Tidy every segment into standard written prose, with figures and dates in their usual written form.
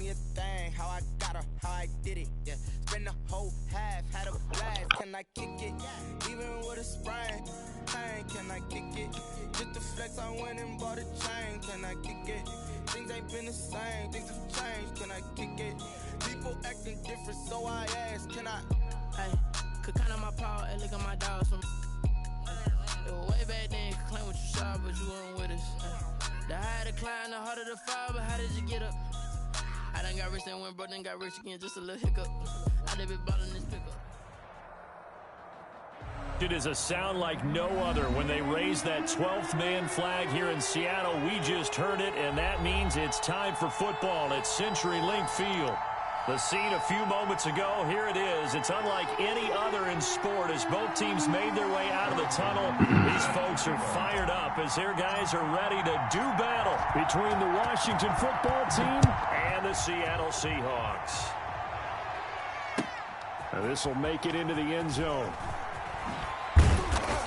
me a thing, how I got her, how I did it, yeah. Spend the whole half, had a blast, can I kick it? Even with a sprain, pain, can I kick it? Just to flex, I went and bought a chain, can I kick it? Things ain't been the same, things have changed, can I kick it? People acting different, so I ask, can I? Hey, could count on my paw and look at my dogs from. It was way back then, could claim what you saw, but you weren't with us. The higher the climb, the harder the fall, but how did you get up? I done got rich and went broke, then got rich again, just a little hiccup. I done been ballin' this pickup. It is a sound like no other when they raise that 12th man flag here in Seattle. We just heard it, and that means it's time for football at CenturyLink Field. The scene a few moments ago, here it is. It's unlike any other in sport as both teams made their way out of the tunnel. These folks are fired up as their guys are ready to do battle between the Washington football team and the Seattle Seahawks. Now this will make it into the end zone.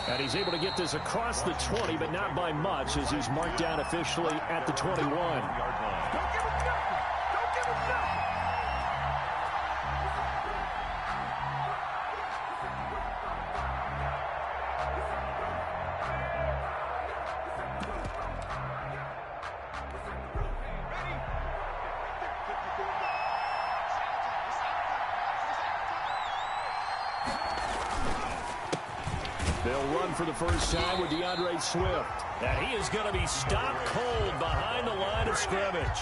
And he's able to get this across the 20, but not by much as he's marked down officially at the 21. They'll run for the first time with DeAndre Swift. And he is going to be stopped cold behind the line of scrimmage.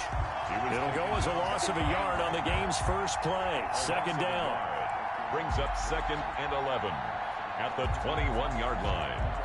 It'll go as a loss of a yard on the game's first play. Second down. Brings up 2nd and 11 at the 21-yard line.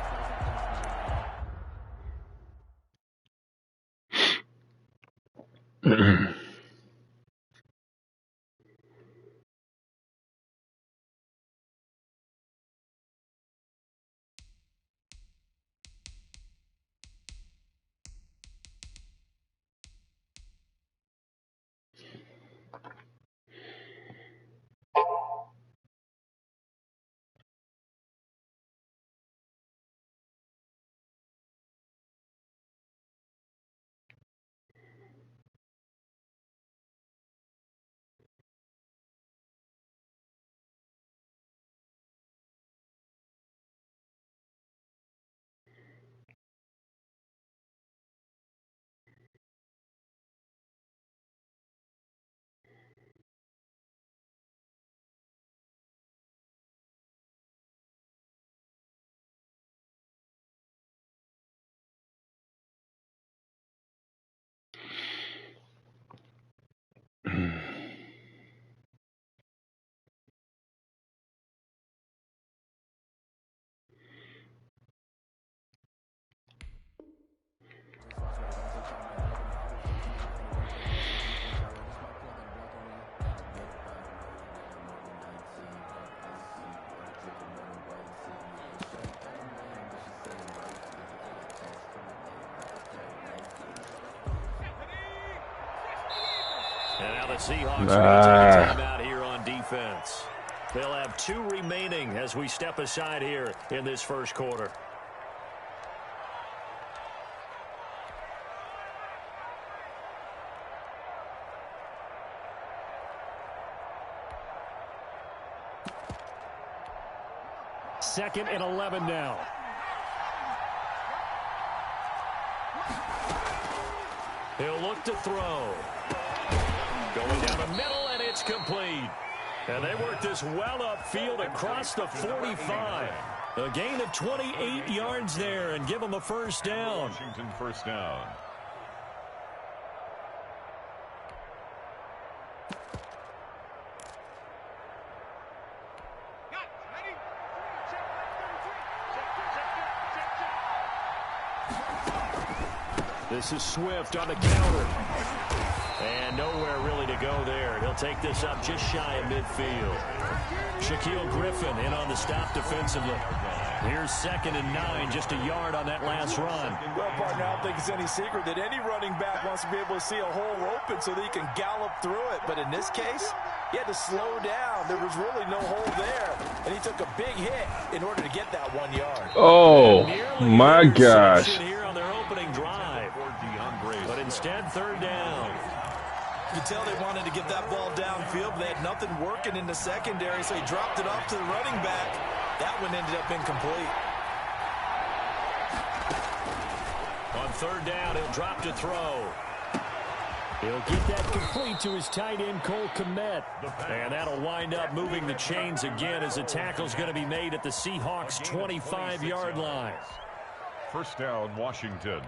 And now the Seahawks are going to take a timeout here on defense. They'll have 2 remaining as we step aside here in this first quarter. Second and 11 now. He'll look to throw. Going down the middle, and it's complete. And they work this well upfield across the 45. A gain of 28 yards there and give them a first down. Washington first down. This is Swift on the counter. And nowhere really to go there. He'll take this up just shy of midfield. Shaquille Griffin in on the stop defensively. Here's 2nd and 9, just a yard on that last run. Well, partner, I don't think it's any secret that any running back wants to be able to see a hole open so that he can gallop through it. But in this case, he had to slow down. There was really no hole there. And he took a big hit in order to get that 1 yard. Oh, my gosh. Here on their opening drive. But instead, 3rd down. You can tell they wanted to get that ball downfield, but they had nothing working in the secondary, so he dropped it off to the running back. That one ended up incomplete. On third down, he'll drop to throw. He'll get that complete to his tight end, Cole Kmet. And that'll wind up moving the chains again as the tackle's going to be made at the Seahawks' 25-yard line. First down, Washington.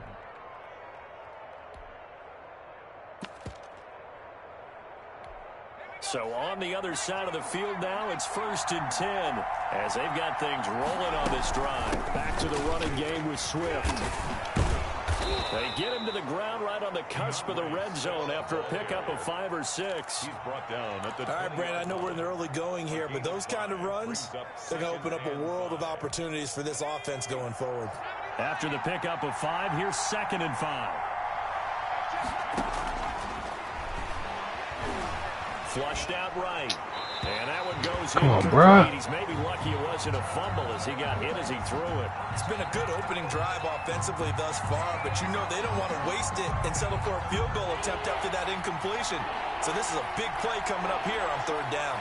So on the other side of the field now, it's 1st and 10 as they've got things rolling on this drive. Back to the running game with Swift. They get him to the ground right on the cusp of the red zone after a pickup of 5 or 6. He's brought down at the All right, Brandon, I know we're in the early going here, but those kind of runs, they're going to open up a world of opportunities for this offense going forward. After the pickup of 5, here's 2nd and 5. Flushed out right. And that one goes in. Come on, bro. He's maybe lucky it wasn't a fumble as he got hit as he threw it. It's been a good opening drive offensively thus far, but you know they don't want to waste it and settle for a field goal attempt after that incompletion. So this is a big play coming up here on third down.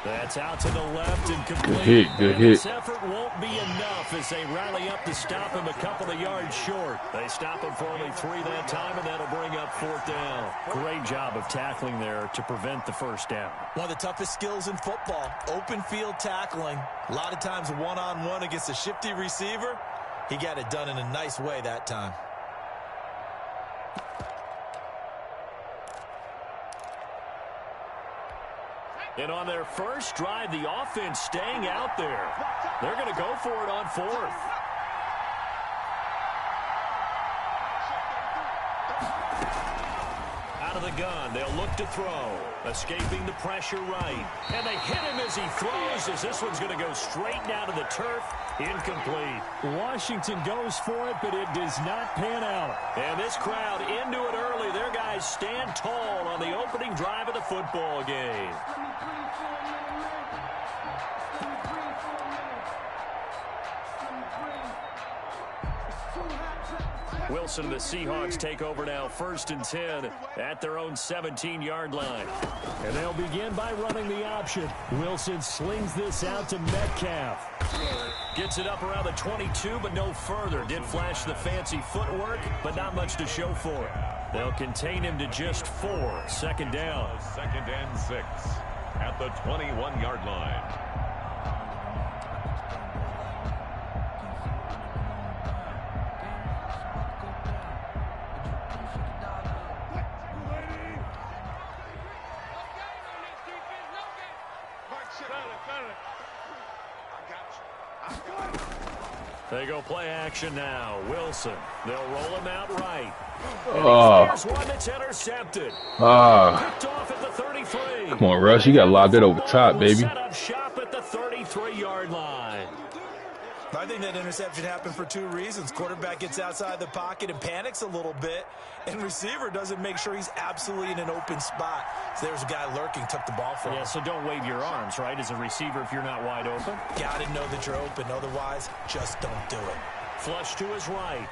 That's out to the left and complete. Good hit, good hit. This effort won't be enough as they rally up to stop him a couple of yards short. They stop him for only 3 that time, and that'll bring up 4th down. Great job of tackling there to prevent the first down. One of the toughest skills in football, open field tackling. A lot of times one-on-one against a shifty receiver. He got it done in a nice way that time. And on their first drive, the offense staying out there. They're going to go for it on 4th. Out of the gun, they'll look to throw. Escaping the pressure right. And they hit him as he throws, as this one's going to go straight down to the turf. Incomplete. Washington goes for it, but it does not pan out. And this crowd into it early. Their guys stand tall on the opening drive of the football game. Wilson and the Seahawks take over now, 1st and 10 at their own 17-yard line. And they'll begin by running the option. Wilson slings this out to Metcalf. Gets it up around the 22, but no further. Did flash the fancy footwork, but not much to show for it. They'll contain him to just 4. 2nd down. 2nd and 6 at the 21-yard line. They go play action now. Wilson. They'll roll him out right. There's one that's intercepted. Picked off at the 33. Come on, Russ. You got to lob that over top, baby. Set up shop at the 33-yard line. I think that interception happened for 2 reasons. Quarterback gets outside the pocket and panics a little bit, and receiver doesn't make sure he's absolutely in an open spot. So there's a guy lurking, took the ball from him. Yeah, so don't wave your arms, right, as a receiver if you're not wide open. Got to know that you're open. Otherwise, just don't do it. Flush to his right.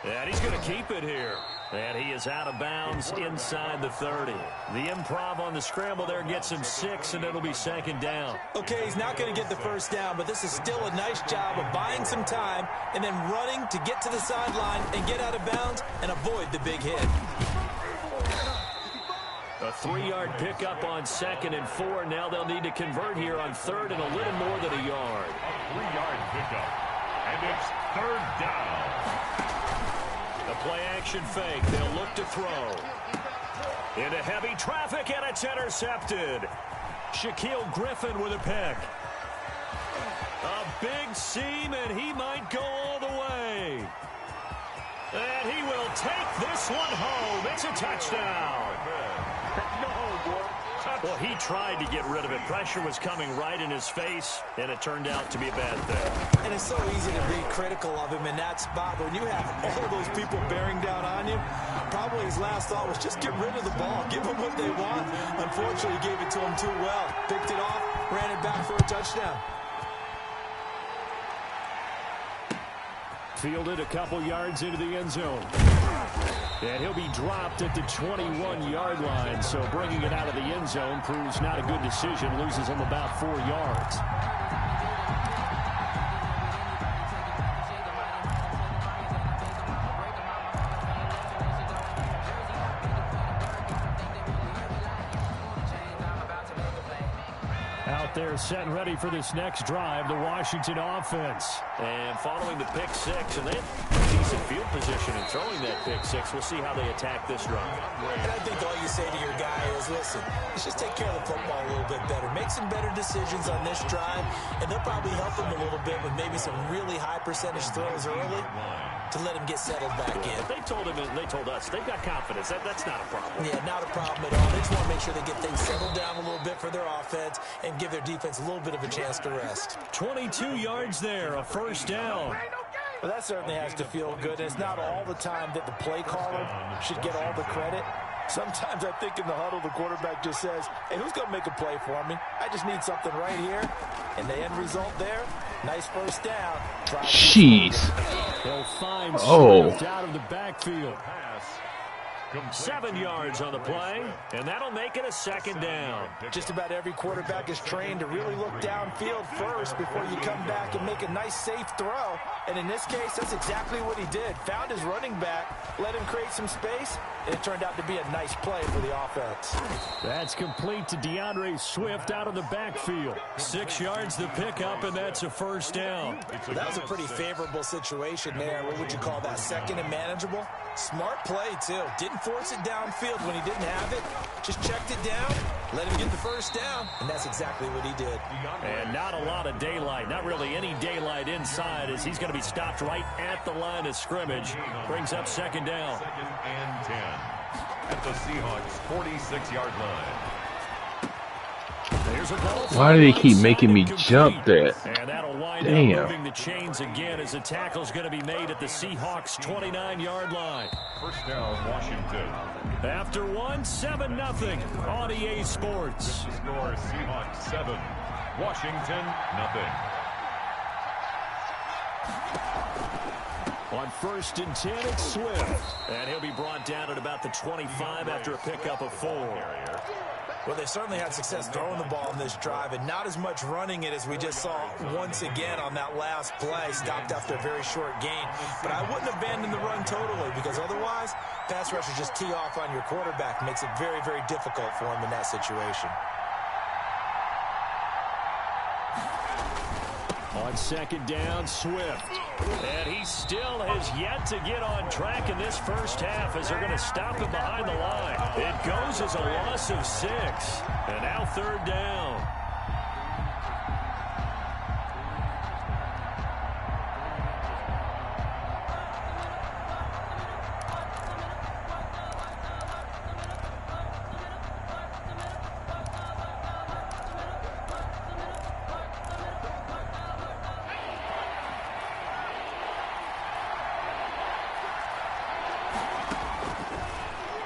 And he's going to keep it here. And he is out of bounds inside the 30. The improv on the scramble there gets him 6, and it'll be 2nd down. Okay, he's not going to get the first down, but this is still a nice job of buying some time and then running to get to the sideline and get out of bounds and avoid the big hit. A 3-yard pickup on 2nd and 4. Now they'll need to convert here on 3rd and a little more than a yard. A 3-yard pickup, and it's 3rd down. A play-action fake. They'll look to throw. Into heavy traffic, and it's intercepted. Shaquille Griffin with a pick. A big seam, and he might go all the way. And he will take this one home. It's a touchdown. Well, he tried to get rid of it. Pressure was coming right in his face, and it turned out to be a bad thing. And it's so easy to be critical of him in that spot. But when you have all those people bearing down on you, probably his last thought was just get rid of the ball. Give them what they want. Unfortunately, he gave it to them too well. Picked it off, ran it back for a touchdown. Fielded a couple yards into the end zone. And he'll be dropped at the 21-yard line. So bringing it out of the end zone proves not a good decision. Loses him about 4 yards. Out there set and ready for this next drive, the Washington offense. And following the pick six, and they have decent field position in throwing that pick six. We'll see how they attack this drive. And I think all you say to your guy is, listen, let's just take care of the football a little bit better. Make some better decisions on this drive, and they'll probably help him a little bit with maybe some really high percentage throws early to let him get settled back in. They told him and they told us they've got confidence. That's not a problem. Yeah, not a problem at all. They just want to make sure they get things settled down a little bit for their offense and give their defense a little bit of a chance to rest. 22 yards there, a first down. Well, that certainly has to feel good. And it's not all the time that the play caller should get all the credit. Sometimes I think in the huddle, the quarterback just says, hey, who's going to make a play for me? I just need something right here. And the end result there, nice first down. Jeez. They'll find Swift out of the backfield. 7 yards on the play, and that'll make it a second down. Just about every quarterback is trained to really look downfield first before you come back and make a nice, safe throw. And in this case, that's exactly what he did. Found his running back, let him create some space, and it turned out to be a nice play for the offense. That's complete to DeAndre Swift out of the backfield. 6 yards the pickup, and that's a first down. That was a pretty favorable situation there. What would you call that? Second and manageable? Smart play, too. Didn't force it downfield when he didn't have it. Just checked it down, let him get the first down, and that's exactly what he did. And not a lot of daylight, not really any daylight inside, as he's going to be stopped right at the line of scrimmage. Brings up second down. 2nd and 10 at the Seahawks' 46-yard line. Why do they keep making me jump that? And that'll wind up moving the chains again as the tackle's going to be made at the Seahawks' 29-yard line. First down, Washington. After 7-0 on EA Sports. The score, Seahawks 7, Washington 0. On 1st and 10, it's Swift. And he'll be brought down at about the 25 after a pickup of 4. Well, they certainly had success throwing the ball in this drive, and not as much running it as we just saw once again on that last play. Stopped after a very short gain. But I wouldn't abandon the run totally, because otherwise, pass rushers just tee off on your quarterback. Makes it very, very difficult for him in that situation. On 2nd down, Swift. And he still has yet to get on track in this first half as they're going to stop him behind the line. It goes as a loss of 6. And now 3rd down.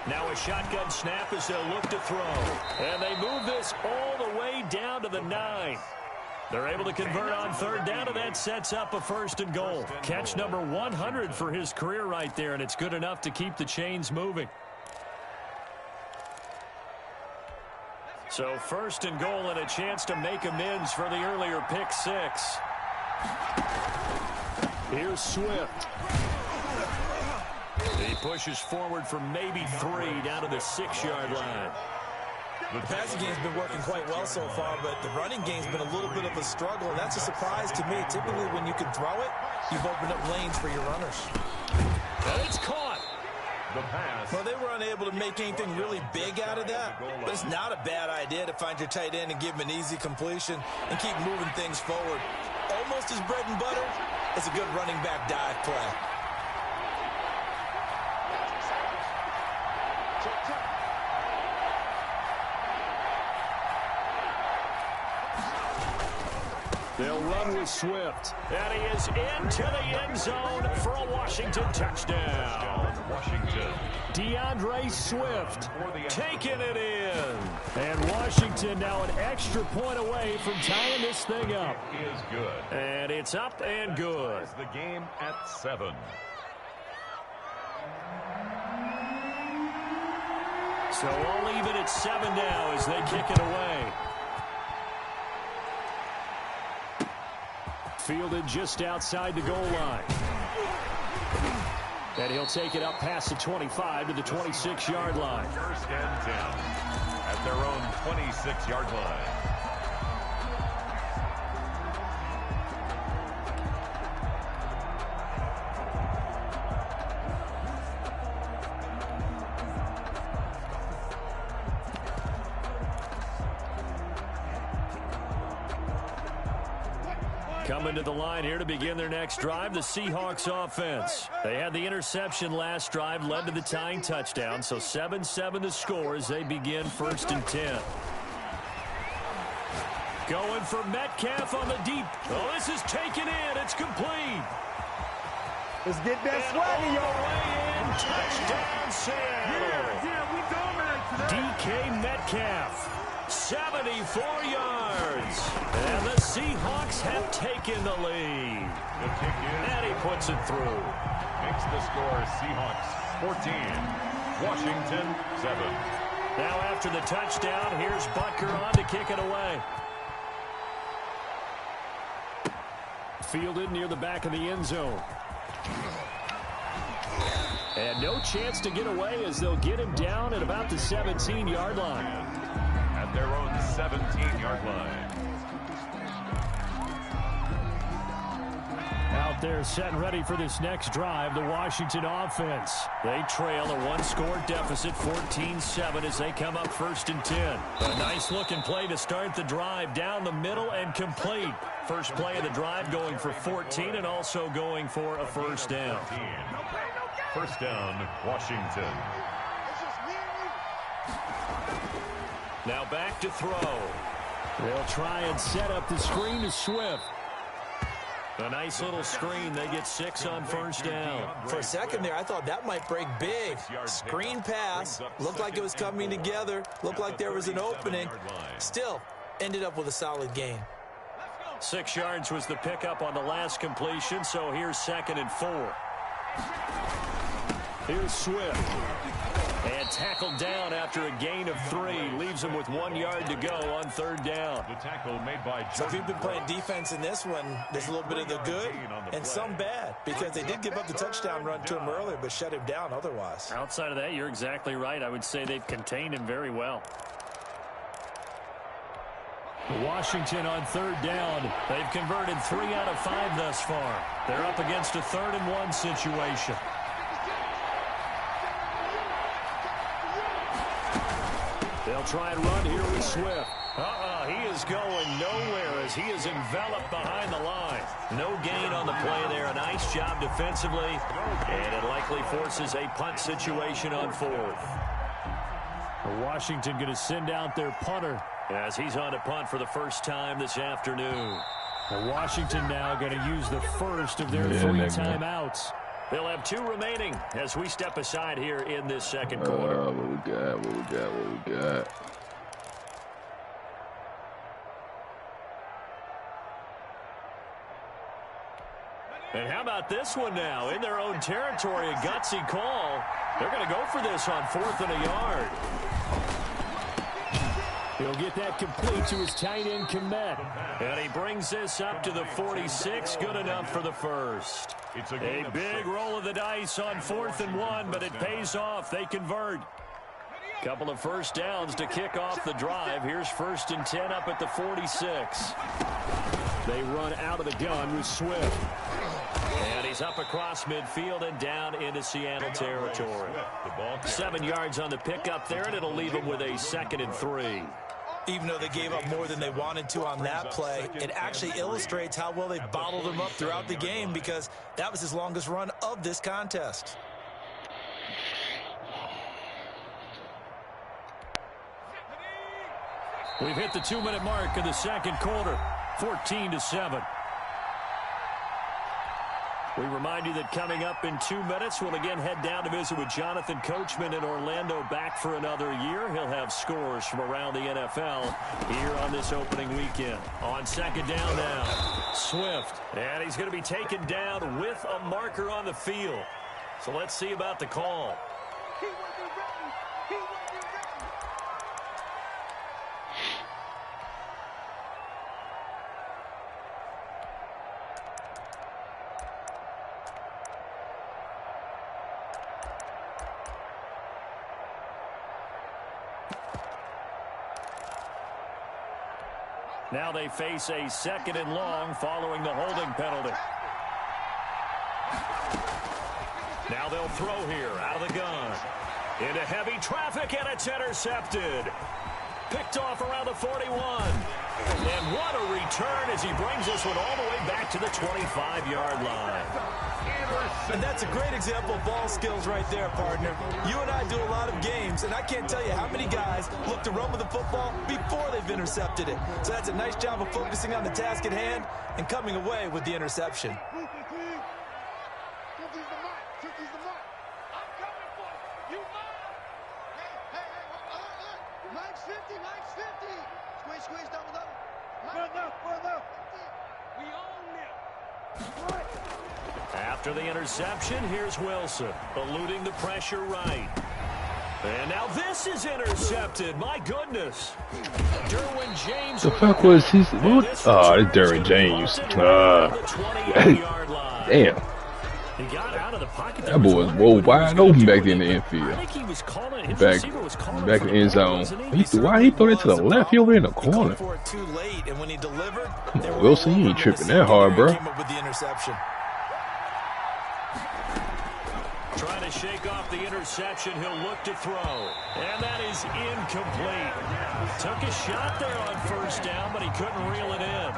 Now a shotgun snap as they'll look to throw. And they move this all the way down to the 9. They're able to convert on 3rd down, and that sets up a 1st and goal. Catch number 100 for his career right there, and it's good enough to keep the chains moving. So 1st and goal and a chance to make amends for the earlier pick 6. Here's Swift. He pushes forward for maybe 3 down to the 6-yard line. The passing game's been working quite well so far, but the running game's been a little bit of a struggle, and that's a surprise to me. Typically, when you can throw it, you've opened up lanes for your runners. And it's caught. The pass. Well, they were unable to make anything really big out of that, but it's not a bad idea to find your tight end and give him an easy completion and keep moving things forward. Almost as bread and butter as a good running back dive play. They'll run with Swift. And he is into the end zone for a Washington touchdown. Washington. DeAndre Swift taking it in. And Washington now an extra point away from tying this thing up. Is good. And it's up and good. The game at 7. So all even at 7 now as they kick it away. Fielded just outside the goal line. And he'll take it up past the 25 to the 26-yard line. First and 10 at their own 26-yard line. Coming to the line here to begin their next drive, the Seahawks offense. They had the interception last drive, led to the tying touchdown, so 7-7 the score as they begin first and 10. Going for Metcalf on the deep. Oh, this is taken in. It's complete. Let's get that swagger, y'all. Touchdown, Seattle. Yeah, we dominate today. DK Metcalf. 74 yards. And the Seahawks have taken the lead. The kick is. And he puts it through. Makes the score Seahawks 14. Washington 7. Now after the touchdown, here's Butker on to kick it away. Fielded near the back of the end zone. And no chance to get away as they'll get him down at about the 17-yard line. At their own 17-yard line. Out there set and ready for this next drive, the Washington offense. They trail a one-score deficit, 14-7, as they come up first and 10. A nice-looking play to start the drive down the middle and complete. First play of the drive going for 14 and also going for a first down. First down, Washington. Now back to throw. They'll try and set up the screen to Swift. A nice little screen. They get 6 on first down. For a second there, I thought that might break big. Screen pass. Looked like it was coming together. Looked like there was an opening. Still, ended up with a solid gain. 6 yards was the pickup on the last completion, so here's 2nd and 4. Here's Swift. And tackled down after a gain of 3. Leaves him with 1 yard to go on third down. The tackle made by so if you've been playing defense in this one, there's a little bit of the good and some bad, because they did give up the touchdown run to him earlier but shut him down otherwise. Outside of that, you're exactly right. I would say they've contained him very well. Washington on third down. They've converted 3 out of 5 thus far. They're up against a 3rd and 1 situation. They'll try and run here with Swift. He is going nowhere as he is enveloped behind the line. No gain on the play there. A nice job defensively. And it likely forces a punt situation on 4th. Washington going to send out their punter as he's on to punt for the first time this afternoon. Washington now going to use the first of their 3 timeouts. They'll have 2 remaining as we step aside here in this second quarter. What we got? And how about this one now? In their own territory, a gutsy call. They're going to go for this on 4th and a yard. He'll get that complete to his tight end, Kmet. And he brings this up to the 46. Good enough for the first. It's a big roll of the dice on 4th and 1, but it pays off. They convert. Couple of first downs to kick off the drive. Here's 1st and 10 up at the 46. They run out of the gun with Swift. And he's up across midfield and down into Seattle territory. 7 yards on the pickup there, and it'll leave him with a 2nd and 3. Even though they gave up more than they wanted to on that play, it actually illustrates how well they've bottled him up throughout the game, because that was his longest run of this contest. We've hit the 2-minute mark of the second quarter. 14-7. We remind you that coming up in 2 minutes, we'll again head down to visit with Jonathan Coachman in Orlando, back for another year. He'll have scores from around the NFL here on this opening weekend. On second down now, Swift. And he's going to be taken down with a marker on the field. So let's see about the call. Now they face a 2nd and long following the holding penalty. Now they'll throw here out of the gun. Into heavy traffic, and it's intercepted. Picked off around the 41. And what a return as he brings this one all the way back to the 25-yard line. And that's a great example of ball skills right there, partner. You and I do a lot of games, and I can't tell you how many guys look to run with the football before they've intercepted it. So that's a nice job of focusing on the task at hand and coming away with the interception. After the interception, here's Wilson, eluding the pressure right. And now this is intercepted. My goodness. Derwin James. The fuck was his? What? Oh, it's Derwin James. Damn. He got out of the pocket. That boy was wide open back in the infield. I think he was calling, his back receiver was calling in the end zone. Why he threw it to the left? He over in the corner. For it too late, and when he delivered, Come on, Wilson, you ain't tripping that hard, bro. Came up with the interception. Trying to shake off the interception. He'll look to throw. And that is incomplete. Took a shot there on first down, but he couldn't reel it in.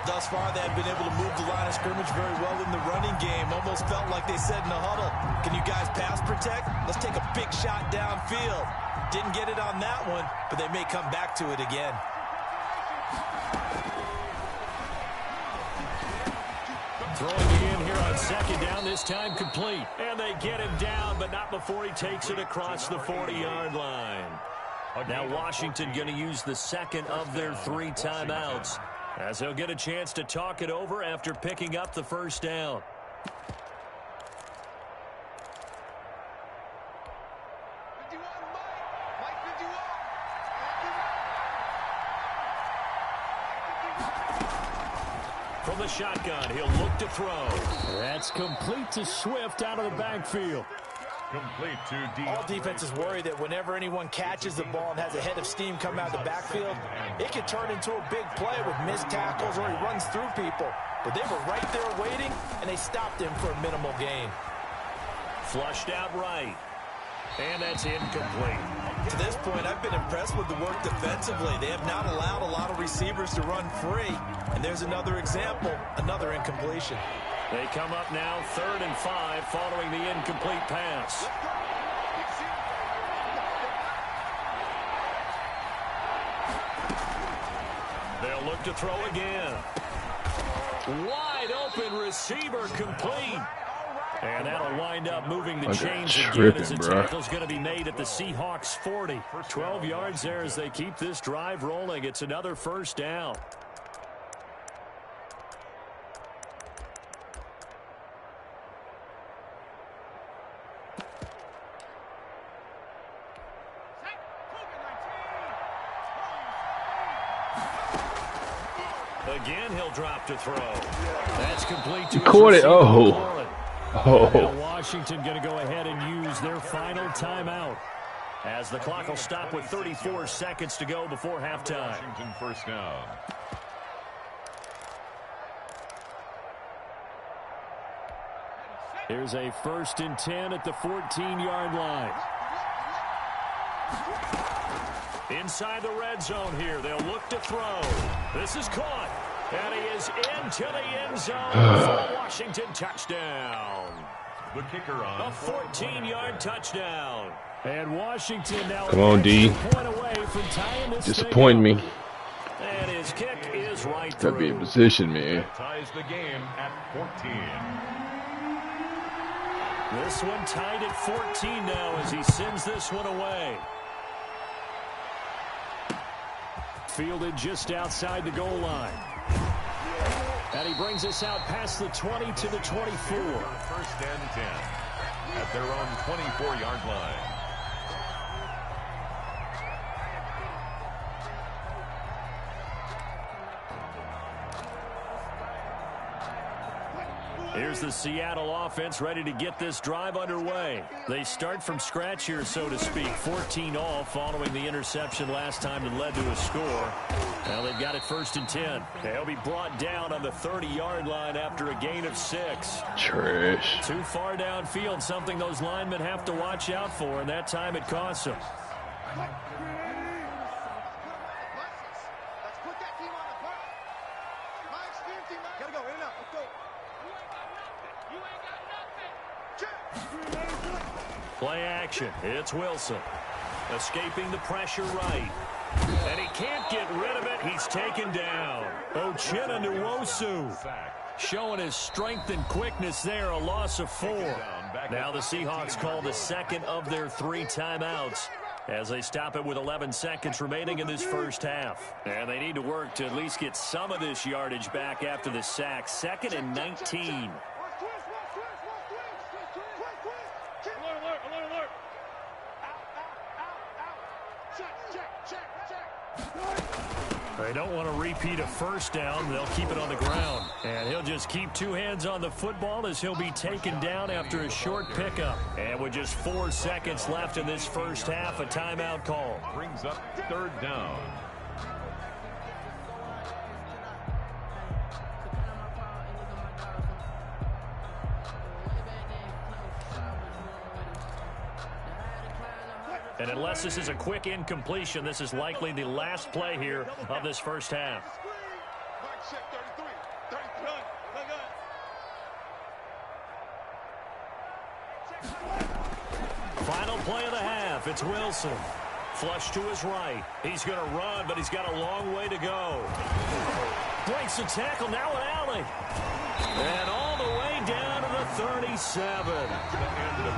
Thus far, they have been able to move the line of scrimmage very well in the running game. Almost felt like they said in the huddle, can you guys pass protect? Let's take a big shot downfield. Didn't get it on that one, but they may come back to it again. Throwing again here on second down, this time complete. And they get him down, but not before he takes it across the 40-yard line. Now Washington going to use the second of their 3 timeouts, as they'll get a chance to talk it over after picking up the first down. From the shotgun, he'll look to throw. That's complete to Swift out of the backfield. Complete to D. All defenses worry that whenever anyone catches the ball and has a head of steam come out of the backfield, it can turn into a big play with missed tackles or he runs through people. But they were right there waiting, and they stopped him for a minimal gain. Flushed out right. And that's incomplete. To this point, I've been impressed with the work defensively. They have not allowed a lot of receivers to run free. And there's another example, another incompletion. They come up now 3rd and 5 following the incomplete pass. They'll look to throw again. Wide open receiver complete. And that'll wind up moving the chains again as the tackle's going to be made at the Seahawks 40. 12 yards there as they keep this drive rolling. It's another first down. Again, he'll drop to throw. That's complete to caught it. Oh. Now Washington going to go ahead and use their final timeout, as the clock will stop with 34 seconds to go before halftime. Washington first down. Here's a 1st and 10 at the 14-yard line. Inside the red zone here. They'll look to throw. This is caught. And he is into the end zone for a Washington touchdown. The kicker on. A 14-yard touchdown. And Washington now come on, D. point away from tying this disappoint me. And his kick is right Gotta be in through. position, man. That ties the game at 14. This one tied at 14 now as he sends this one away. Fielded just outside the goal line. And he brings us out past the 20 to the 24. First and 10 at their own 24-yard line. Here's the Seattle offense ready to get this drive underway. They start from scratch here, so to speak. 14 all following the interception last time that led to a score. Now they've got it first and 10. They'll be brought down on the 30-yard line after a gain of 6. Trash. Too far downfield, something those linemen have to watch out for, and that time it costs them. Play action. It's Wilson. Escaping the pressure right. And he can't get rid of it. He's taken down. Uchenna Nwosu showing his strength and quickness there. A loss of 4. Now the Seahawks call the second of their 3 timeouts as they stop it with 11 seconds remaining in this first half. And they need to work to at least get some of this yardage back after the sack. 2nd and 19. They don't want to repeat a first down. They'll keep it on the ground. And he'll just keep 2 hands on the football as he'll be taken down after a short pickup. And with just 4 seconds left in this first half, a timeout call. Brings up 3rd down. And unless this is a quick incompletion, this is likely the last play here of this first half. Final play of the half. It's Wilson. Flush to his right. He's going to run, but he's got a long way to go. Breaks the tackle. Now an alley. And all the way down to the 37.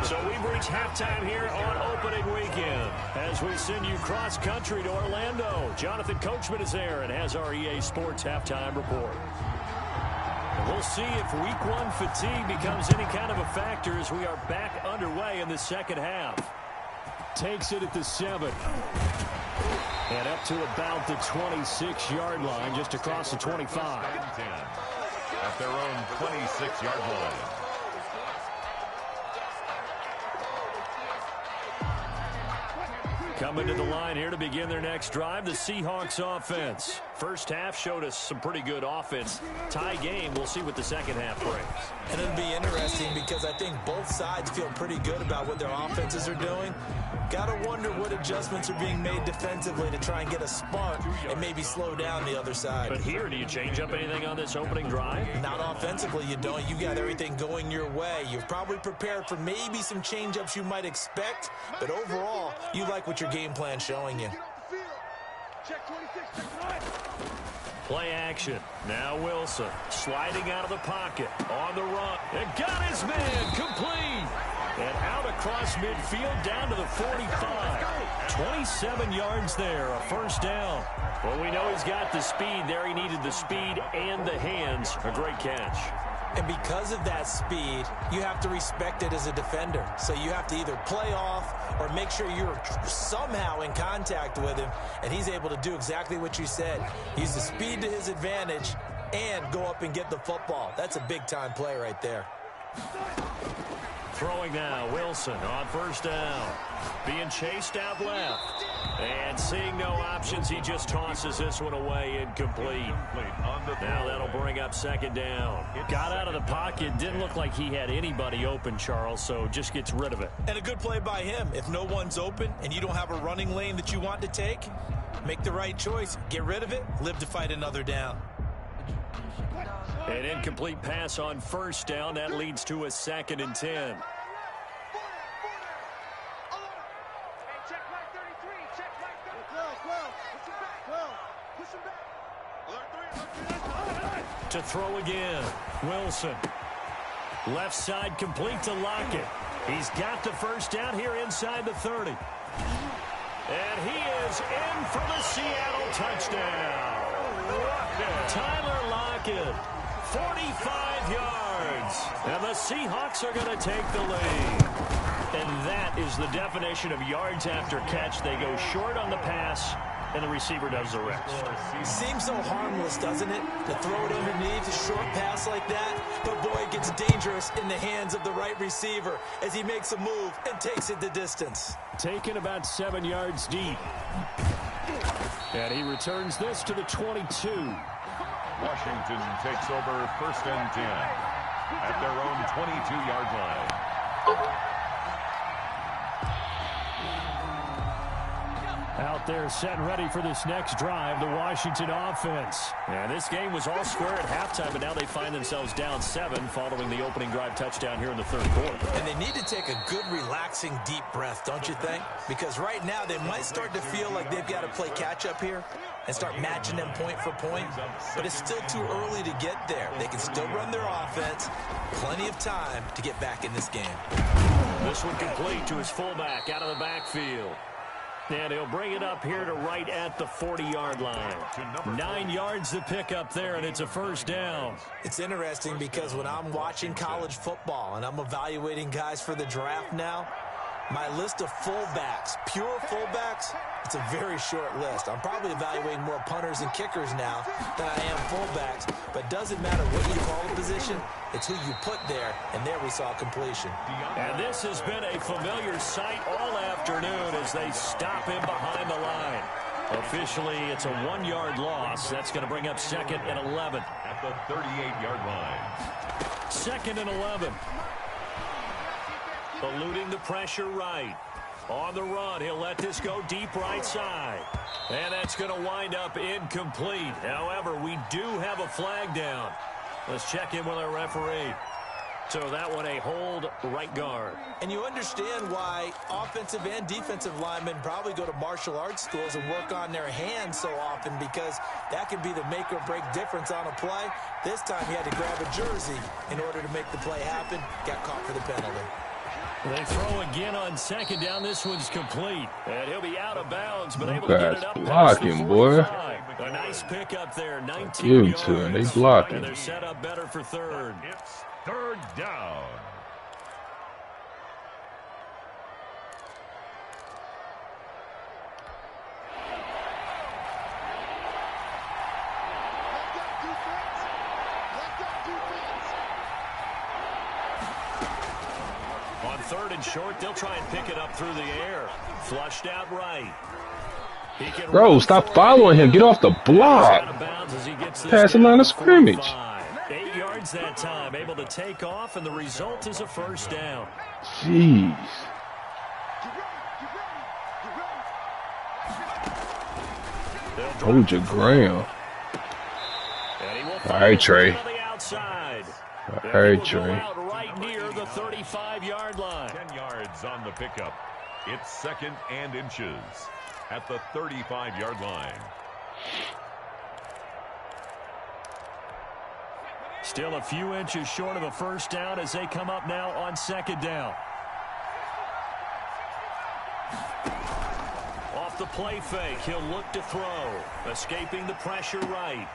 So we've reached halftime here on opening weekend as we send you cross-country to Orlando. Jonathan Coachman is there and has our EA Sports halftime report. And we'll see if week 1 fatigue becomes any kind of a factor as we are back underway in the second half. Takes it at the 7. And up to about the 26-yard line, just across the 25. At their own 26-yard line. Coming to the line here to begin their next drive, the Seahawks offense. First half showed us some pretty good offense. Tie game, we'll see what the second half brings. And it'll be interesting because I think both sides feel pretty good about what their offenses are doing. Gotta wonder what adjustments are being made defensively to try and get a spark and maybe slow down the other side. But here, do you change up anything on this opening drive? Not offensively, you don't. You got everything going your way. You've probably prepared for maybe some change-ups you might expect, but overall, you like what your game plan's showing you. Play action. Now Wilson sliding out of the pocket on the run. And got his man complete. And out across midfield down to the 45. 27 yards there, a first down. Well, we know he's got the speed there. He needed the speed and the hands. A great catch. And because of that speed, you have to respect it as a defender. So you have to either play off or make sure you're somehow in contact with him, and he's able to do exactly what you said. Use the speed to his advantage and go up and get the football. That's a big-time play right there. Throwing now, Wilson on first down. Being chased out left. And seeing no options, he just tosses this one away, incomplete. Now that'll bring up second down. Got out of the pocket, didn't look like he had anybody open, Charles, so just gets rid of it. And a good play by him. If no one's open and you don't have a running lane that you want to take, make the right choice. Get rid of it, live to fight another down. An incomplete pass on first down. That leads to a 2nd and 10. Check right 33. Check right 33. Push him back. Push him back. To throw again. Wilson. Left side complete to Lockett. He's got the first down here inside the 30. And he is in for the Seattle touchdown. Tyler Lockett, 45 yards. And the Seahawks are going to take the lead. And that is the definition of yards after catch. They go short on the pass, and the receiver does the rest. Seems so harmless, doesn't it? To throw it underneath a short pass like that. But, boy, it gets dangerous in the hands of the right receiver as he makes a move and takes it the distance. Taken about 7 yards deep. And he returns this to the 22. Washington takes over 1st and 10 at their own 22-yard line. Out there set and ready for this next drive, the Washington offense. And this game was all square at halftime, but now they find themselves down 7 following the opening drive touchdown here in the 3rd quarter. And they need to take a good, relaxing, deep breath, don't you think? Because right now they might start to feel like they've got to play catch-up here and start matching them point for point. But it's still too early to get there. They can still run their offense. Plenty of time to get back in this game. This one complete to his fullback out of the backfield. And he'll bring it up here to right at the 40-yard line. 9 yards to pick up there, and it's a first down. It's interesting because when I'm watching college football and I'm evaluating guys for the draft now, my list of fullbacks, pure fullbacks, it's a very short list. I'm probably evaluating more punters and kickers now than I am fullbacks. But doesn't matter what you call the position, it's who you put there, and there we saw completion. And this has been a familiar sight all afternoon as they stop him behind the line. Officially, it's a 1-yard loss. That's going to bring up 2nd and 11. At the 38-yard line. 2nd and 11. Eluding the pressure right. On the run, he'll let this go deep right side. And that's going to wind up incomplete. However, we do have a flag down. Let's check in with our referee. So that one a hold right guard. And you understand why offensive and defensive linemen probably go to martial arts schools and work on their hands so often, because that can be the make or break difference on a play. This time he had to grab a jersey in order to make the play happen. Got caught for the penalty. They throw again on 2nd down. This one's complete. And he'll be out of bounds, but able to get it up past the 45. Boy. A nice pick up there, 19 Give yards. to him. They blocking. And they're set up better for 3rd. It's 3rd down. On 3rd and short, they'll try and pick it up through the air. Flushed out right. Bro, stop following him. Get off the block. Pass the line of scrimmage. 8 yards that time. Able to take off, and the result is a first down. Jeez. Hold your ground. All right, Trey. All right, Trey. Right near the 35-yard line. 10 yards on the pickup. It's 2nd and inches at the 35-yard line. Still a few inches short of a first down as they come up now on 2nd down. Off the play fake, he'll look to throw. Escaping the pressure right.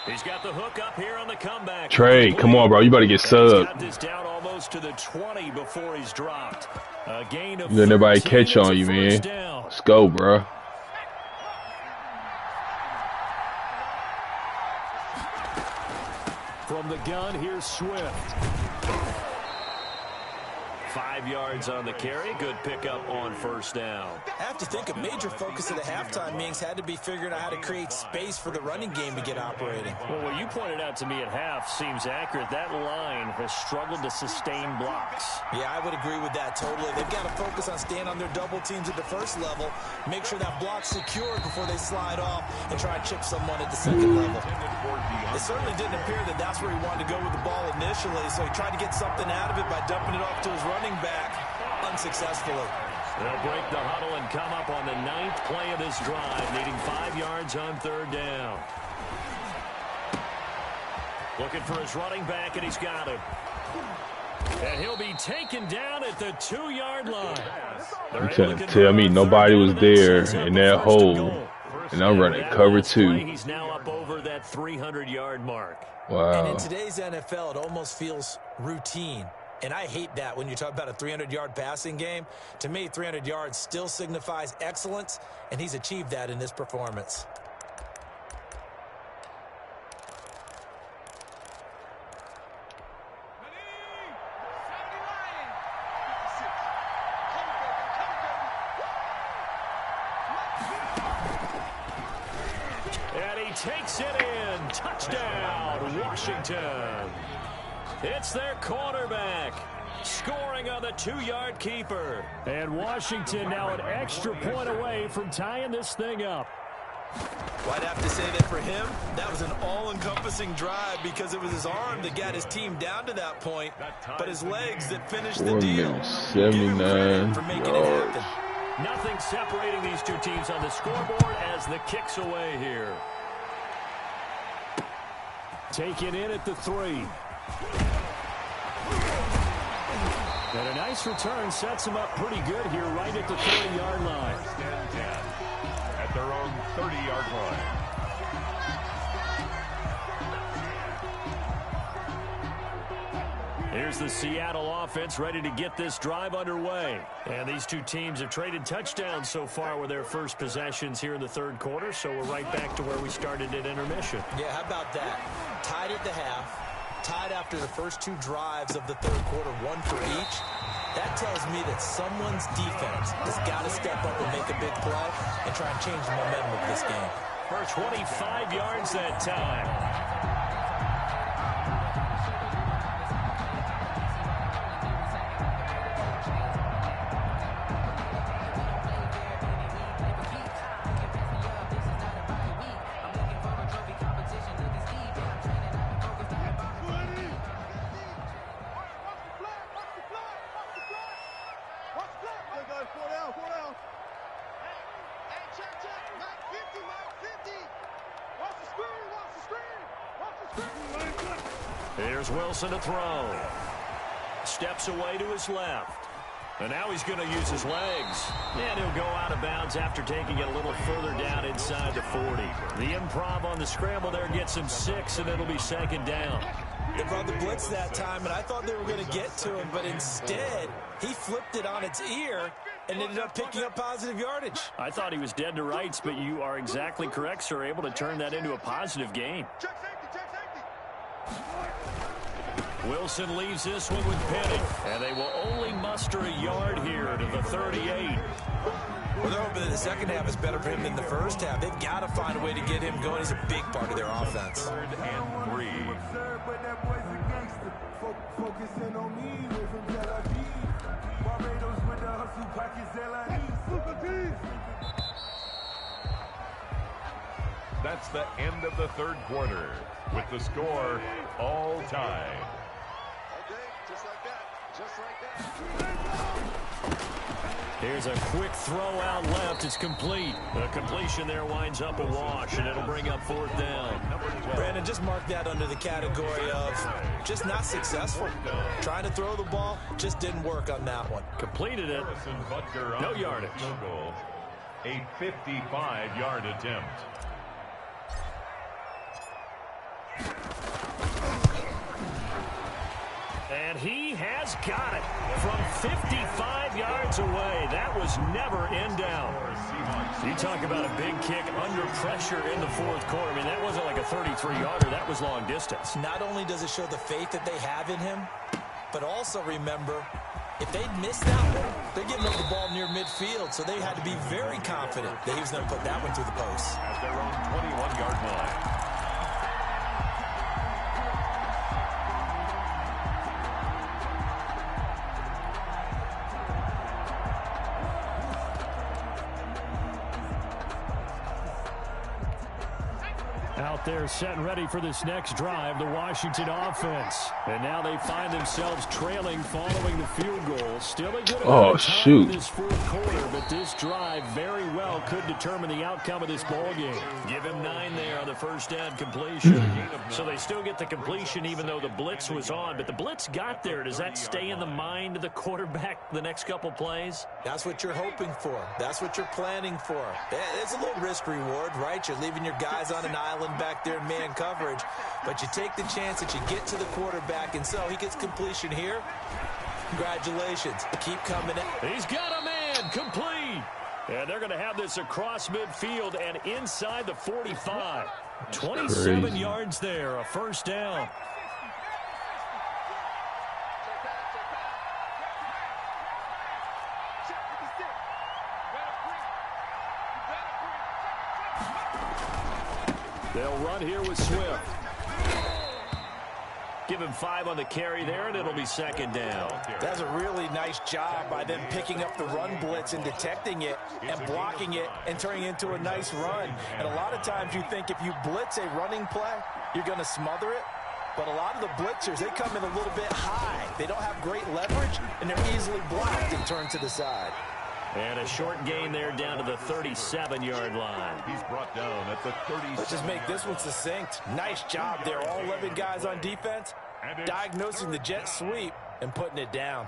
He's got the hook up here on the comeback. Trey, come on, bro. You better get subbed. He's got this down almost to the 20 before he's dropped. A gain of Let everybody catch on you, man. Let's go, bro. From the gun, here's Swift. 5 yards on the carry. Good pickup on first down. I have to think a major focus of the halftime meetings had to be figuring out how to create space for the running game to get operating. Well, what you pointed out to me at half seems accurate. That line has struggled to sustain blocks. Yeah, I would agree with that totally. They've got to focus on staying on their double teams at the first level, make sure that block's secured before they slide off and try and chip someone at the second level. It certainly didn't appear that that's where he wanted to go with the ball initially, so he tried to get something out of it by dumping it off to his running back unsuccessfully. They'll break the huddle and come up on the 9th play of this drive, needing 5 yards on 3rd down. Looking for his running back, and he's got him. And he'll be taken down at the 2-yard line. You can't tell me nobody was there in that hole, and I'm running cover 2. He's now up over that 300-yard mark. Wow. And in today's NFL, it almost feels routine. And I hate that when you talk about a 300-yard passing game. To me, 300 yards still signifies excellence, and he's achieved that in this performance. And he takes it in. Touchdown, Washington. It's their quarterback scoring on the 2-yard keeper. And Washington now an extra point away from tying this thing up. Well, I'd have to say that for him, that was an all-encompassing drive because it was his arm that got his team down to that point, but his legs that finished the deal. 79 for making it happen. Nothing separating these two teams on the scoreboard as the kick's away here. Taken in at the 3. And a nice return sets them up pretty good here right at the 30-yard line. At their own 30-yard line. Here's the Seattle offense ready to get this drive underway. And these two teams have traded touchdowns so far with their first possessions here in the third quarter, so we're right back to where we started at intermission. Yeah, how about that? Tied at the half. Tied after the first 2 drives of the third quarter, 1 for each. That tells me that someone's defense has got to step up and make a big play and try and change the momentum of this game. For 25 yards that time. Here's Wilson to throw. Steps away to his left. And now he's going to use his legs. And he'll go out of bounds after taking it a little further down inside the 40. The improv on the scramble there gets him 6, and it'll be second down. They brought the blitz that time, and I thought they were going to get to him, but instead he flipped it on its ear and ended up picking up positive yardage. I thought he was dead to rights, but you are exactly correct, sir. Able to turn that into a positive gain. Wilson leaves this one with Penny, and they will only muster a yard here to the 38. Well, they're hoping that the second half is better for him than the first half. They've got to find a way to get him going. He's a big part of their offense. 3rd and 3. That's the end of the third quarter with the score all tied. Here's a quick throw out left. It's complete. The completion there winds up a wash, and it'll bring up 4th down. Brandon, just mark that under the category of just not successful. Trying to throw the ball, just didn't work on that one. Completed it. No yardage. A 55-yard attempt. And he has got it from 55 yards away. That was never in doubt. You talk about a big kick under pressure in the fourth quarter. I mean, that wasn't like a 33-yarder. That was long distance. Not only does it show the faith that they have in him, but also remember, if they'd missed that one, they're giving up the ball near midfield, so they had to be very confident that he was going to put that one through the post. At their own 21-yard line. Out there set and ready for this next drive, the Washington offense. And now they find themselves trailing following the field goal. Still a good Oh, shoot. in this fourth quarter, but this drive very well could determine the outcome of this ball game. Give him 9 there on the first down completion. So they still get the completion even though the blitz was on. But the blitz got there. Does that stay in the mind of the quarterback the next couple plays? That's what you're hoping for. That's what you're planning for. It's a little risk reward, right? You're leaving your guys on an island back there in man coverage. But you take the chance that you get to the quarterback, and so he gets completion here. Congratulations. Keep coming in. He's got a man complete. And they're going to have this across midfield and inside the 45. 27 yards there, a first down. They'll run here with Swift. Give him 5 on the carry there, and it'll be second down. That's a really nice job by them picking up the run blitz and detecting it and blocking it and turning it into a nice run. And a lot of times you think if you blitz a running play, you're going to smother it. But a lot of the blitzers, they come in a little bit high. They don't have great leverage, and they're easily blocked and turned to the side. And a short gain there down to the 37-yard line. He's brought down at the 37. Let's just make this one succinct. Nice job there. All 11 guys on defense, diagnosing the jet sweep and putting it down.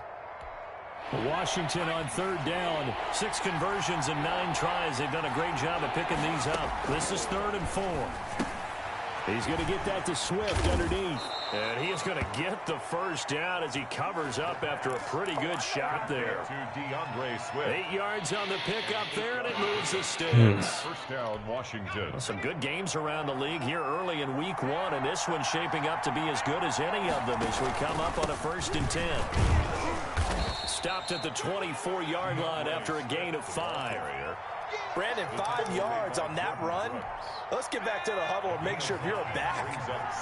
Washington on third down. 6 conversions and 9 tries. They've done a great job of picking these up. This is 3rd and 4. He's going to get that to Swift underneath. And he is going to get the first down as he covers up after a pretty good shot there. To DeAndre Swift. 8 yards on the pickup there, and it moves the sticks. First down, Washington. Well, some good games around the league here early in week 1, and this one's shaping up to be as good as any of them as we come up on a 1st and 10. Stopped at the 24-yard line after a gain of 5. Brandon, 5 yards on that run. Let's get back to the huddle and make sure if you're a back,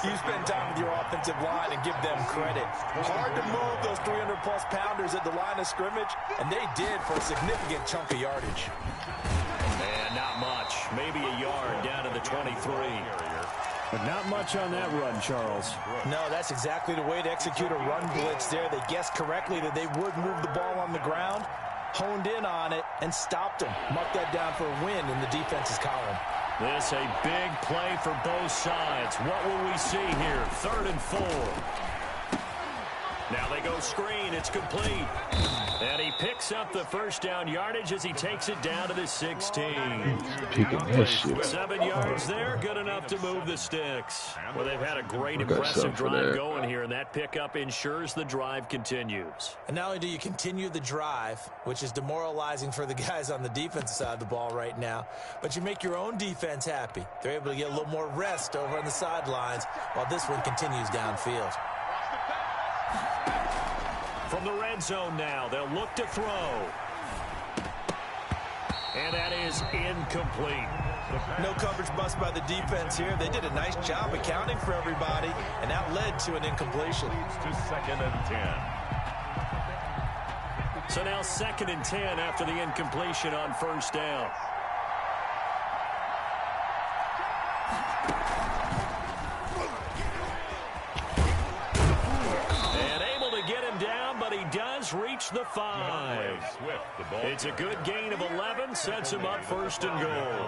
you spend time with your offensive line and give them credit. Hard to move those 300-plus pounders at the line of scrimmage, and they did for a significant chunk of yardage. And not much. Maybe a yard down to the 23. But not much on that run, Charles. No, that's exactly the way to execute a run blitz there. They guessed correctly that they would move the ball on the ground, honed in on it, and stopped them. Marked that down for a win in the defense's column. This a big play for both sides. What will we see here? 3rd and 4. Now they go screen. It's complete. And he picks up the first down yardage as he takes it down to the 16. Picking that shit. 7 yards there, good enough to move the sticks. Well, they've had a great, impressive drive going here, and that pickup ensures the drive continues. And not only do you continue the drive, which is demoralizing for the guys on the defensive side of the ball right now, but you make your own defense happy. They're able to get a little more rest over on the sidelines while this one continues downfield. From the red zone now, they'll look to throw. And that is incomplete. No coverage bust by the defense here. They did a nice job accounting for everybody, and that led to an incompletion. To 2nd and 10. So now 2nd and 10 after the incompletion on first down. Reach the 5. It's a good gain of 11, sets him up 1st and goal.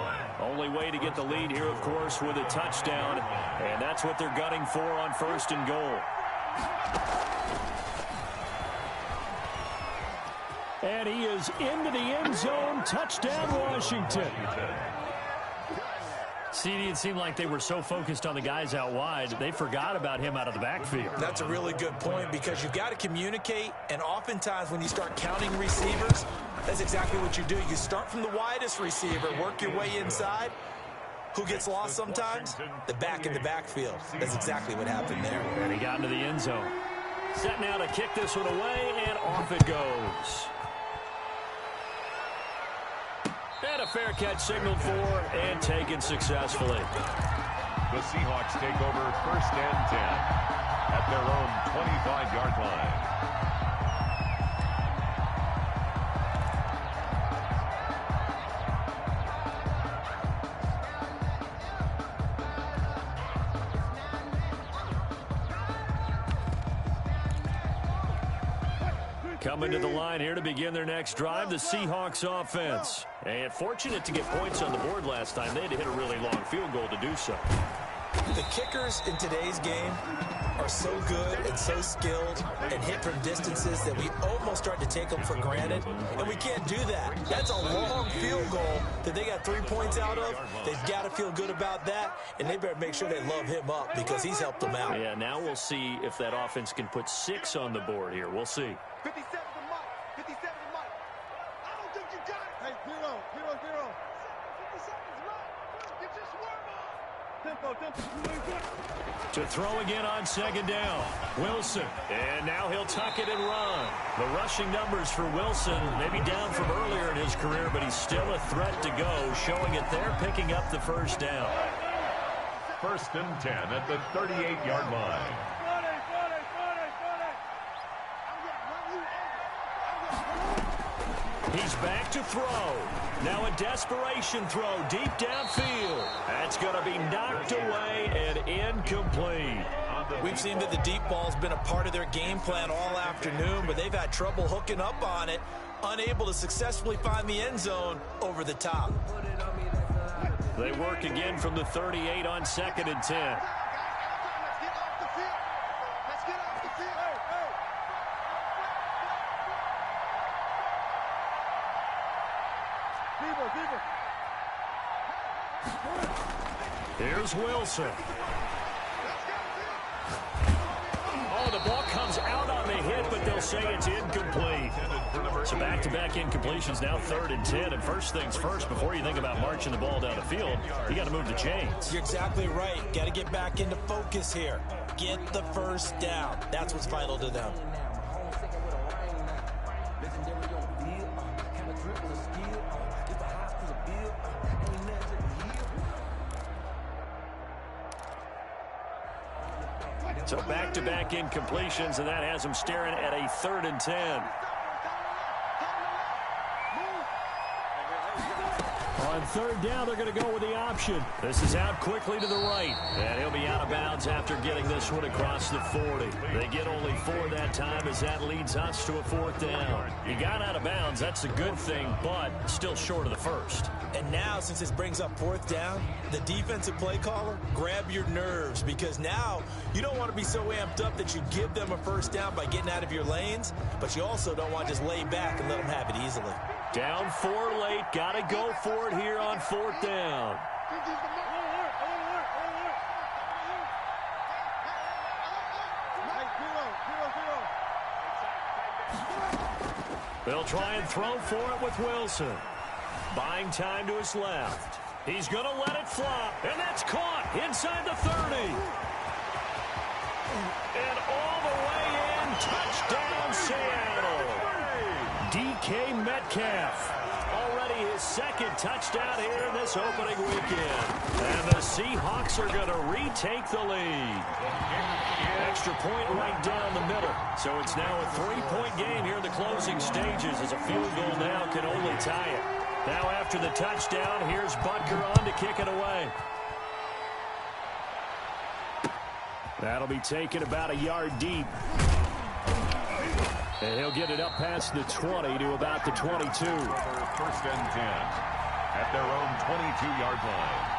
Only way to get the lead here, of course, with a touchdown, and that's what they're gunning for on 1st and goal. And he is into the end zone. Touchdown, Washington. CD, it seemed like they were so focused on the guys out wide, they forgot about him out of the backfield. That's a really good point because you've got to communicate, and oftentimes when you start counting receivers, that's exactly what you do. You start from the widest receiver, work your way inside. Who gets lost sometimes? The back in the backfield. That's exactly what happened there. And he got into the end zone. Set now to kick this one away, and off it goes. And a fair catch signaled for and taken successfully. The Seahawks take over 1st and 10 at their own 25-yard line. Coming to the line here to begin their next drive, the Seahawks offense. And fortunate to get points on the board last time. They had to hit a really long field goal to do so. The kickers in today's game are so good and so skilled and hit from distances that we almost start to take them for granted, and we can't do that. That's a long field goal that they got 3 points out of. They've got to feel good about that, and they better make sure they love him up because he's helped them out. Yeah, now we'll see if that offense can put 6 on the board here. We'll see. 57 to Mike. 57 to Mike. I don't think you got it. Hey, 0, 0, 0. 50 seconds left. Get your swerve on. Tempo. To throw again on second down. Wilson. And now he'll tuck it and run. The rushing numbers for Wilson, maybe down from earlier in his career, but he's still a threat to go, showing it there, picking up the first down. 1st and 10 at the 38-yard line. He's back to throw. Now a desperation throw deep downfield. That's going to be knocked away and incomplete. We've seen that the deep ball's been a part of their game plan all afternoon, but they've had trouble hooking up on it, unable to successfully find the end zone over the top. They work again from the 38 on 2nd and 10. Here's Wilson. Oh, the ball comes out on the hit, but they'll say it's incomplete. So back-to-back incompletions, now 3rd and 10. And first things first, before you think about marching the ball down the field, you got to move the chains. You're exactly right. Got to get back into focus here. Get the first down. That's what's vital to them. So back-to-back incompletions, and that has them staring at a 3rd and 10. On 3rd down, they're going to go with the option. This is out quickly to the right. And he'll be out of bounds after getting this one across the 40. They get only 4 that time as that leads us to a 4th down. He got out of bounds. That's a good thing, but still short of the first. And now, since this brings up 4th down, the defensive play caller, grab your nerves, because now you don't want to be so amped up that you give them a first down by getting out of your lanes, but you also don't want to just lay back and let them have it easily. Down 4 late. Got to go for it here on 4th down. They'll try and throw for it with Wilson. Buying time to his left. He's going to let it fly. And that's caught inside the 30. And all the way in. Touchdown, Seattle. DK Metcalf. Already his 2nd touchdown here in this opening weekend. And the Seahawks are going to retake the lead. Extra point right down the middle. So it's now a 3-point game here in the closing stages, as a field goal now can only tie it. Now after the touchdown, here's Butker on to kick it away. That'll be taken about a yard deep. And he'll get it up past the 20 to about the 22. 1st and 10 at their own 22-yard line.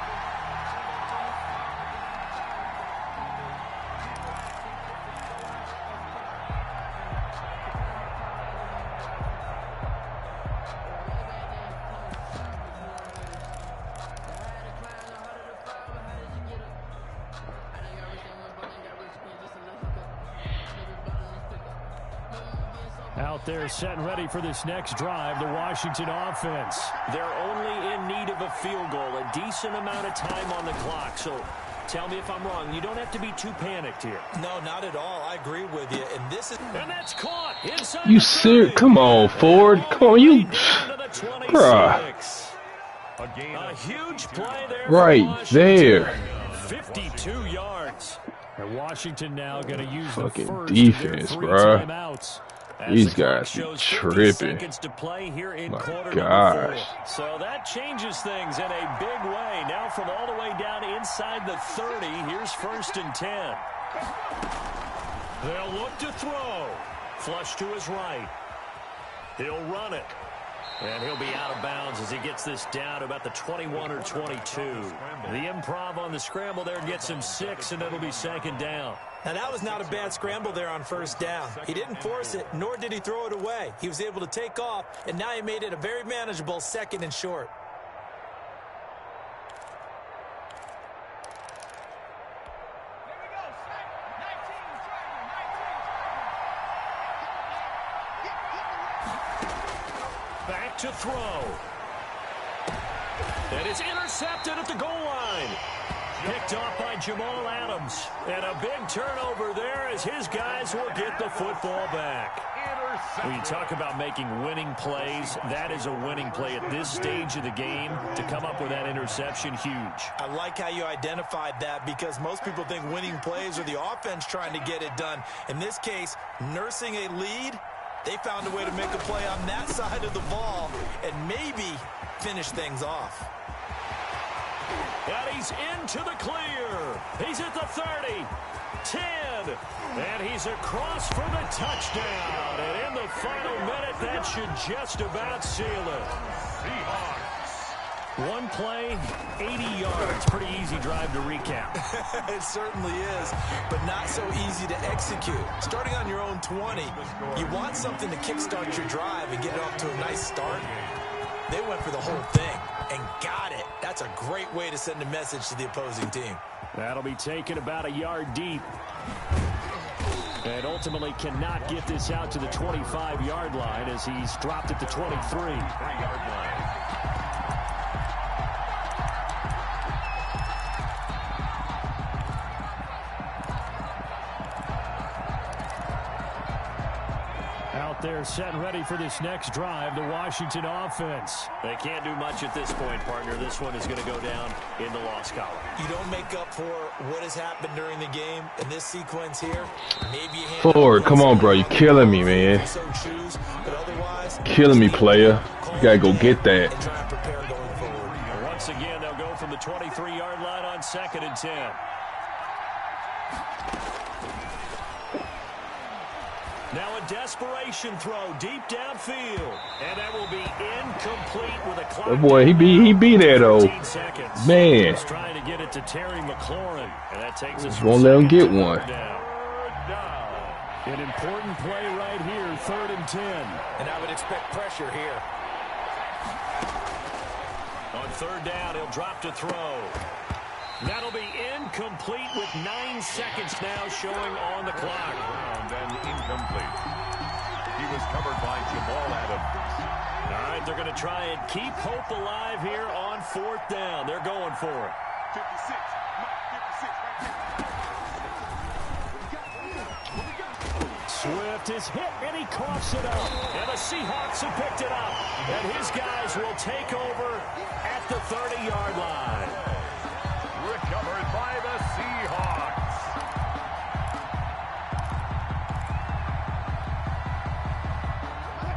Out there set and ready for this next drive, the Washington offense. They're only in need of a field goal, a decent amount of time on the clock. So tell me if I'm wrong. You don't have to be too panicked here. No, not at all. I agree with you. And this is... And that's caught inside. You serious? Come on, Ford. Come on, you... Bruh. A huge play there. Right there. 52 yards. And Washington now going to use fucking the first defense, of their 3 bruh. timeouts. These guys be tripping. To play here in My quarter gosh. 4. So that changes things in a big way. Now from all the way down inside the 30, here's 1st and 10. They'll look to throw. Flush to his right. He'll run it. And he'll be out of bounds as he gets this down to about the 21 or 22. The improv on the scramble there gets him 6, and it'll be second down. Now, that was not a bad scramble there on first down. He didn't force it, nor did he throw it away. He was able to take off, and now he made it a very manageable 2nd and short. Back to throw. And it's intercepted at the goal line. Picked off by Jamal Adams. And a big turnover there as his guys will get the football back. When you talk about making winning plays, that is a winning play at this stage of the game. To come up with that interception, huge. I like how you identified that because most people think winning plays are the offense trying to get it done. In this case, nursing a lead, they found a way to make a play on that side of the ball and maybe finish things off. And he's into the clear. He's at the 30, 10, and he's across for the touchdown. And in the final minute, that should just about seal it. Seahawks. One play, 80 yards. Pretty easy drive to recap. It certainly is, but not so easy to execute. Starting on your own 20, you want something to kickstart your drive and get it off to a nice start. They went for the whole thing and got it. That's a great way to send a message to the opposing team. That'll be taken about a yard deep. And ultimately cannot get this out to the 25-yard line as he's dropped at the 23-yard line. Out there set and ready for this next drive, the Washington offense. They can't do much at this point, partner. This one is going to go down in the loss column. You don't make up for what has happened during the game in this sequence here. Maybe Ford, come on, bro. You're killing me, man. So choose, but otherwise, killing me, player. You got to go get that. And try and prepare going forward. Once again, they'll go from the 23-yard line on 2nd and 10. Now a desperation throw deep downfield. And that will be incomplete with a clock. Oh boy, he be there though. Man. He's trying to get it to Terry McLaurin. And that takes us won't let him get one. An important play right here, 3rd and 10. And I would expect pressure here. On 3rd down, he'll drop to throw. That'll be incomplete with 9 seconds now showing on the clock. And incomplete. He was covered by Jamal Adams. All right, they're going to try and keep hope alive here on 4th down. They're going for it. 56. Swift is hit, and he coughs it up. And the Seahawks have picked it up. And his guys will take over at the 30-yard line. Recovered by the Seahawks.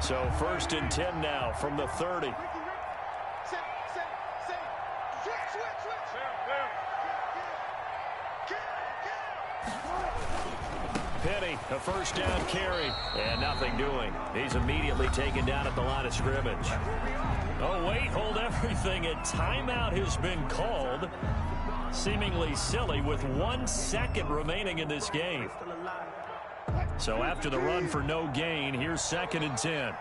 So 1st and 10 now from the 30. Penny, a 1st down carry, and nothing doing. He's immediately taken down at the line of scrimmage. Oh, wait, hold everything. A timeout has been called. Seemingly silly with 1 second remaining in this game. So after the run for no gain, here's 2nd and 10.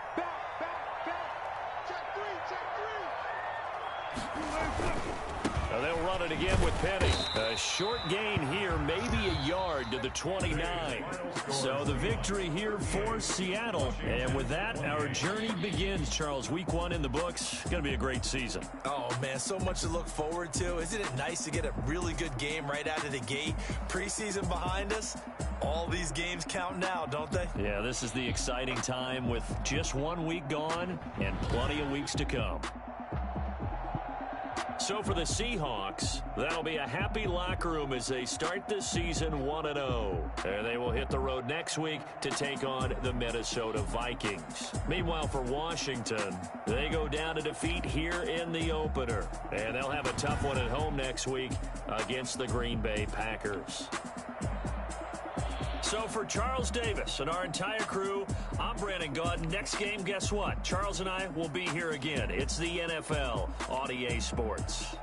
Now they'll run it again with Penny. A short gain here, maybe a yard to the 29. So the victory here for Seattle. And with that, our journey begins, Charles. Week 1 in the books. Going to be a great season. Oh, man, so much to look forward to. Isn't it nice to get a really good game right out of the gate? Preseason behind us. All these games count now, don't they? Yeah, this is the exciting time with just 1 week gone and plenty of weeks to come. So for the Seahawks, that'll be a happy locker room as they start this season 1-0. And they will hit the road next week to take on the Minnesota Vikings. Meanwhile, for Washington, they go down to defeat here in the opener. And they'll have a tough one at home next week against the Green Bay Packers. So for Charles Davis and our entire crew, I'm Brandon Gaudin. Next game, guess what? Charles and I will be here again. It's the NFL on EA Sports.